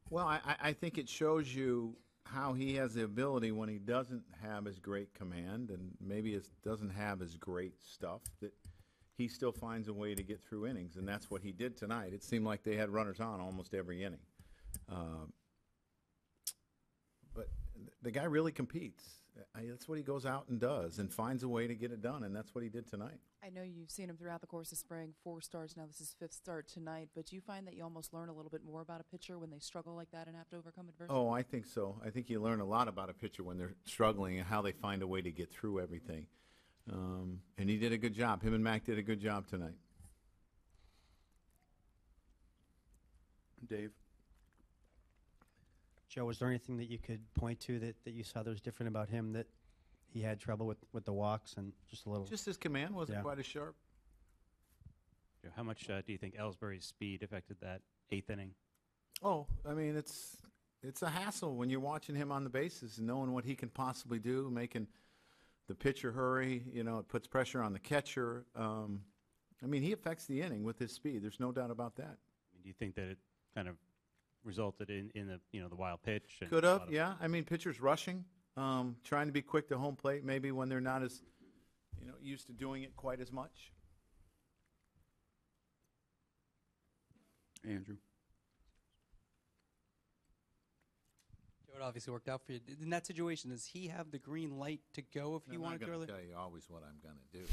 Well, I think it shows you how he has the ability when he doesn't have as great command and maybe doesn't have as great stuff that he still finds a way to get through innings, and that's what he did tonight. It seemed like they had runners on almost every inning. Uh, but the guy really competes. That's what he goes out and does and finds a way to get it done, and that's what he did tonight. I know you've seen him throughout the course of spring, 4 starts, now this is 5th start tonight, but do you find that you almost learn a little bit more about a pitcher when they struggle like that and have to overcome adversity? Oh, I think so. I think you learn a lot about a pitcher when they're struggling and how they find a way to get through everything. And he did a good job. Him and Mac did a good job tonight. Dave? Joe, was there anything that you could point to that you saw that was different about him, that he had trouble with the walks and just a little? Just his command wasn't quite as sharp. How much do you think Ellsbury's speed affected that 8th inning? Oh, I mean, it's a hassle when you're watching him on the bases and knowing what he can possibly do, making the pitcher hurry. You know, it puts pressure on the catcher. I mean, he affects the inning with his speed. There's no doubt about that. I mean, do you think that it kind of resulted in the wild pitch? Could have, yeah. I mean, pitchers rushing, trying to be quick to home plate, maybe when they're not as used to doing it quite as much. Andrew? Joe, it obviously worked out for you. In that situation, does he have the green light to go if he wanted to? I'm going to tell you always what I'm going to do.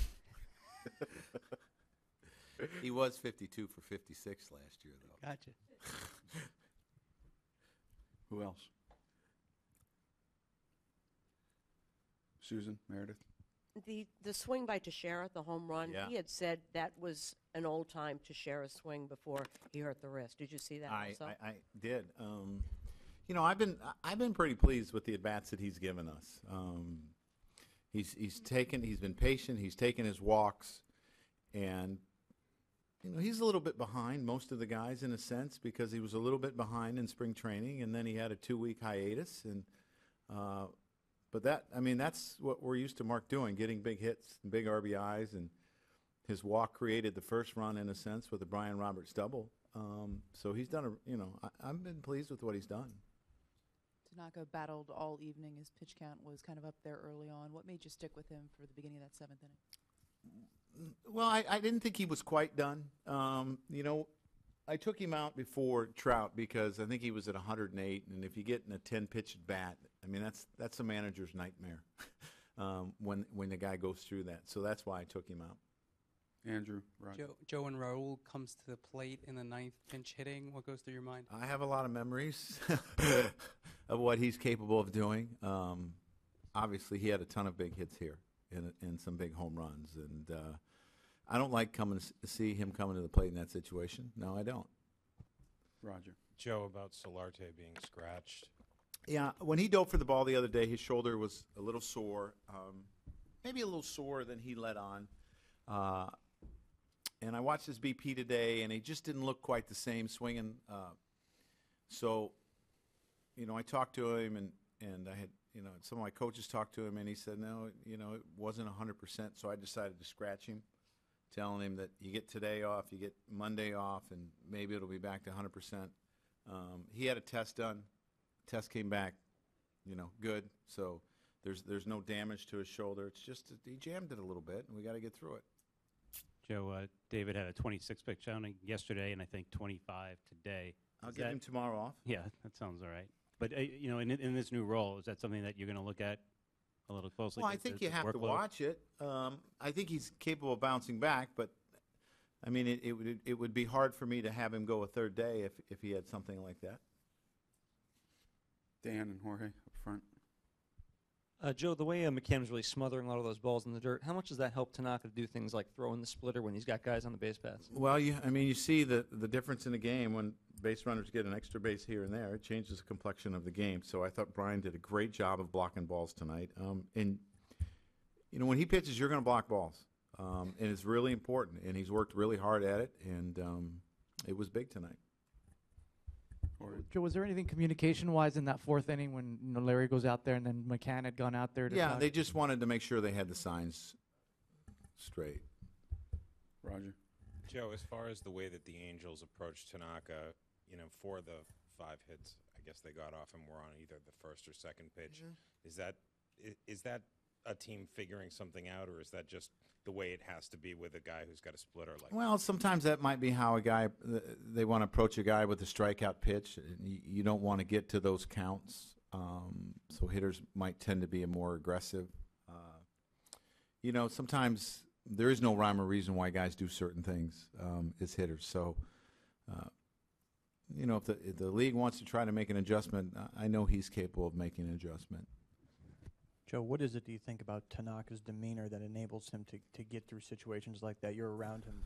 He was 52 for 56 last year, though. Gotcha. Who else? Susan, Meredith? The swing by Teixeira, the home run, Yeah. he had said that was an old-time Teixeira swing before he hurt the wrist. Did you see that also? I did. I've been pretty pleased with the at-bats that he's given us. He's been patient. He's taken his walks, and he's a little bit behind most of the guys in a sense because he was a little bit behind in spring training, and then he had a 2-week hiatus. And but that's what we're used to Mark doing, getting big hits and big RBIs, and his walk created the first run in a sense with the Brian Roberts double. So he's done I've been pleased with what he's done. Tanaka battled all evening. His pitch count was kind of up there early on. What made you stick with him for the beginning of that 7th inning? Well, I didn't think he was quite done. I took him out before Trout because I think he was at 108, and if you get in a 10-pitch bat, I mean that's a manager's nightmare when the guy goes through that. So that's why I took him out. Andrew, right. Joe and Raul comes to the plate in the 9th, pinch hitting. What goes through your mind? I have a lot of memories of what he's capable of doing. Obviously, he had a ton of big hits here and some big home runs, and I don't like see him coming to the plate in that situation. No, I don't. Roger. Joe, about Solarte being scratched. Yeah, when he dove for the ball the other day, his shoulder was a little sore, maybe a little sore than he let on. And I watched his BP today, and he just didn't look quite the same swinging. So, I talked to him, and I had, some of my coaches talked to him, and he said, no, it wasn't 100%. So I decided to scratch him, telling him that you get today off, you get Monday off, and maybe it'll be back to 100%. He had a test done. Test came back, good. So there's no damage to his shoulder. It's just that he jammed it a little bit, and we got to get through it. Joe, David had a 26-pitch outing yesterday, and I think 25 today. I'll give him tomorrow off. Yeah, that sounds all right. But in this new role, is that something that you're going to look at a little closely? Well, I think you have to watch it. I think he's capable of bouncing back, but I mean, it would be hard for me to have him go a third day if he had something like that. Dan and Jorge up front. Joe, the way McCann's really smothering a lot of those balls in the dirt, how much does that help Tanaka to do things like throwing the splitter when he's got guys on the base paths? Well, you see the difference in the game when base runners get an extra base here and there. It changes the complexion of the game. So I thought Brian did a great job of blocking balls tonight. And when he pitches, you're going to block balls, and it's really important. And he's worked really hard at it, and it was big tonight. Joe, was there anything communication-wise in that 4th inning when Larry goes out there and then McCann had gone out there to talk? They just wanted to make sure they had the signs straight. Roger. Joe, as far as the way that the Angels approached Tanaka, for the 5 hits, I guess they got off him, were on either the first or second pitch. Is that a team figuring something out, or is that just the way it has to be with a guy who's got a splitter like Well, sometimes that might be how a guy, they want to approach a guy with a strikeout pitch. And you don't want to get to those counts. So hitters might tend to be more aggressive. Sometimes there is no rhyme or reason why guys do certain things as hitters. So, if the league wants to try to make an adjustment, I know he's capable of making an adjustment. Joe, what is it, do you think, about Tanaka's demeanor that enables him to get through situations like that? You're around him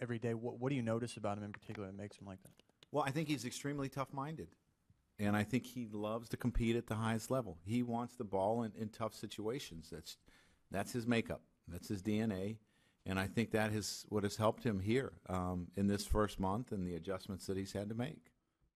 every day. What do you notice about him in particular that makes him like that? Well, I think he's extremely tough-minded, and I think he loves to compete at the highest level. He wants the ball in tough situations. That's his makeup. That's his DNA, and I think that is what has helped him here in this first month and the adjustments that he's had to make.